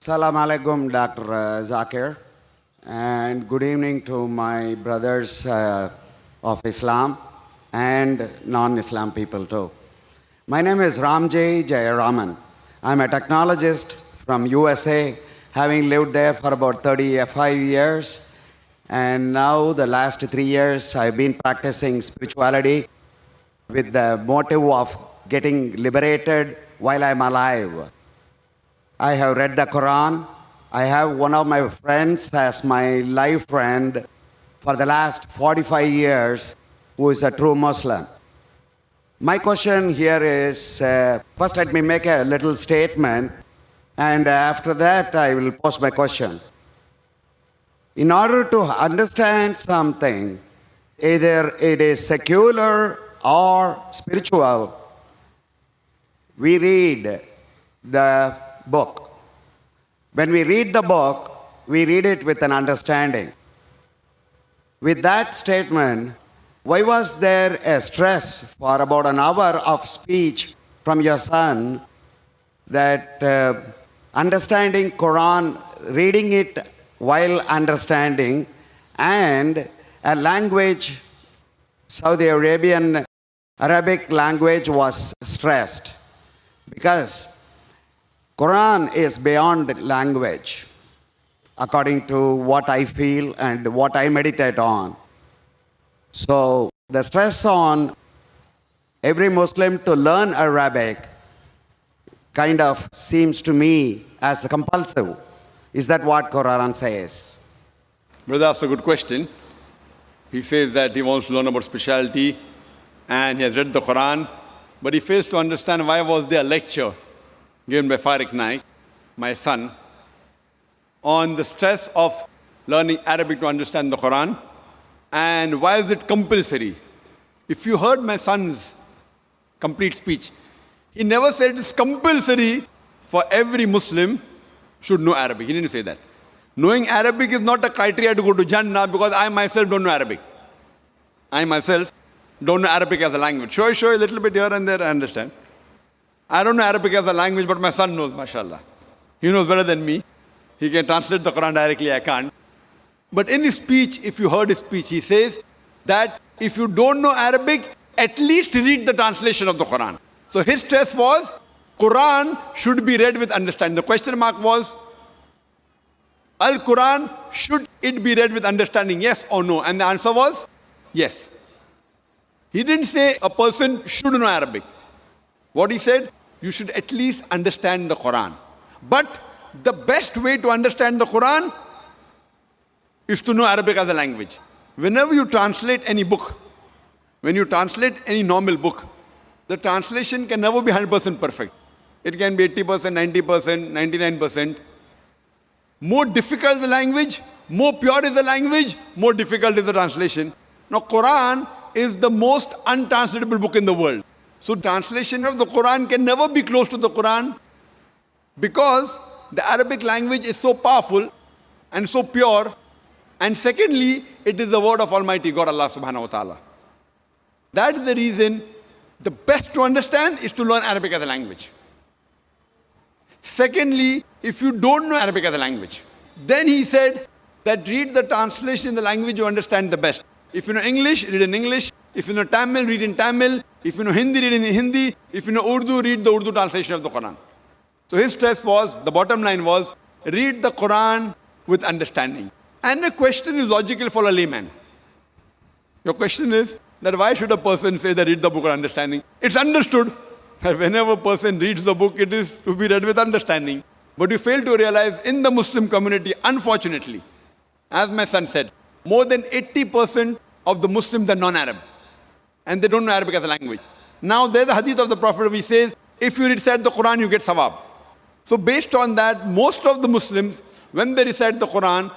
Salam alaikum, Dr. Zakir, and good evening to my brothers of Islam and non-Islam people too. My name is Ramjay Jayaraman. I'm a technologist from USA, having lived there for about 35 years. And now the last 3 years, I've been practicing spirituality with the motive of getting liberated while I'm alive. I have read the Quran. I have one of my friends as my life friend for the last 45 years who is a true Muslim. My question here is, first let me make a little statement, and after that I will pose my question. In order to understand something, either it is secular or spiritual, we read the book. When we read the book, we read it with an understanding. With that statement, why was there a stress for about an hour of speech from your son that understanding Quran, reading it while understanding, and a language, Saudi Arabic language was stressed? Because Quran is beyond language, according to what I feel and what I meditate on. So the stress on every Muslim to learn Arabic kind of seems to me as compulsive. Is that what Quran says? Brother, that's a good question. He says that he wants to learn about spirituality and he has read the Quran, but he fails to understand why was there a lecture given by Shaikh Naik, my son, on the stress of learning Arabic to understand the Quran, and why is it compulsory? If you heard my son's complete speech, he never said it's compulsory for every Muslim should know Arabic. He didn't say that. Knowing Arabic is not a criteria to go to Jannah, because I myself don't know Arabic. I myself don't know Arabic as a language. Sure, a little bit here and there, I understand. I don't know Arabic as a language, but my son knows, mashallah. He knows better than me. He can translate the Quran directly, I can't. But in his speech, if you heard his speech, he says that if you don't know Arabic, at least read the translation of the Quran. So his stress was, Quran should be read with understanding. The question mark was, Al-Quran, should it be read with understanding, yes or no? And the answer was, yes. He didn't say a person should know Arabic. What he said, you should at least understand the Quran. But the best way to understand the Quran is to know Arabic as a language. Whenever you translate any book, when you translate any normal book, the translation can never be 100% perfect. It can be 80%, 90%, 99%. More difficult the language, more pure is the language, more difficult is the translation. Now, Quran is the most untranslatable book in the world. So translation of the Quran can never be close to the Quran, because the Arabic language is so powerful and so pure. And secondly, it is the word of Almighty God, Allah subhanahu wa ta'ala. That is the reason the best to understand is to learn Arabic as a language. Secondly, if you don't know Arabic as a language, then he said that read the translation in the language you understand the best. If you know English, read in English. If you know Tamil, read in Tamil. If you know Hindi, read in Hindi. If you know Urdu, read the Urdu translation of the Quran. So his stress was, the bottom line was, read the Quran with understanding. And the question is logical for a layman. Your question is that why should a person say that read the book with understanding? It's understood that whenever a person reads the book, it is to be read with understanding. But you fail to realize in the Muslim community, unfortunately, as my son said, more than 80% of the Muslims are non-Arab. And they don't know Arabic as a language. Now there's a hadith of the Prophet which says, if you recite the Quran, you get sawab. So based on that, most of the Muslims, when they recite the Quran,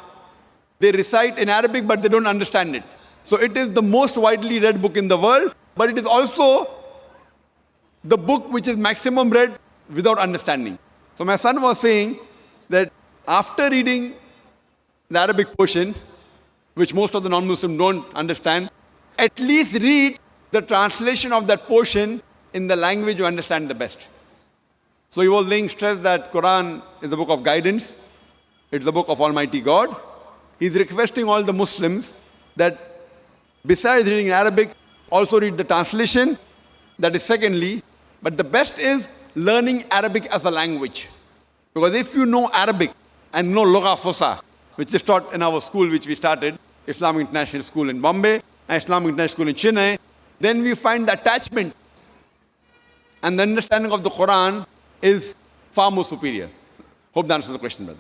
they recite in Arabic, but they don't understand it. So it is the most widely read book in the world, but it is also the book which is maximum read without understanding. So my son was saying that after reading the Arabic portion, which most of the non-Muslims don't understand, at least read the translation of that portion in the language you understand the best. So he was laying stress that Quran is the book of guidance. It's the book of Almighty God. He's requesting all the Muslims that besides reading Arabic, also read the translation. That is secondly. But the best is learning Arabic as a language. Because if you know Arabic and know Lugha Fusa, which is taught in our school which we started, Islamic International School in Bombay and Islamic International School in Chennai, then we find the attachment and the understanding of the Quran is far more superior. Hope that answers the question, brother.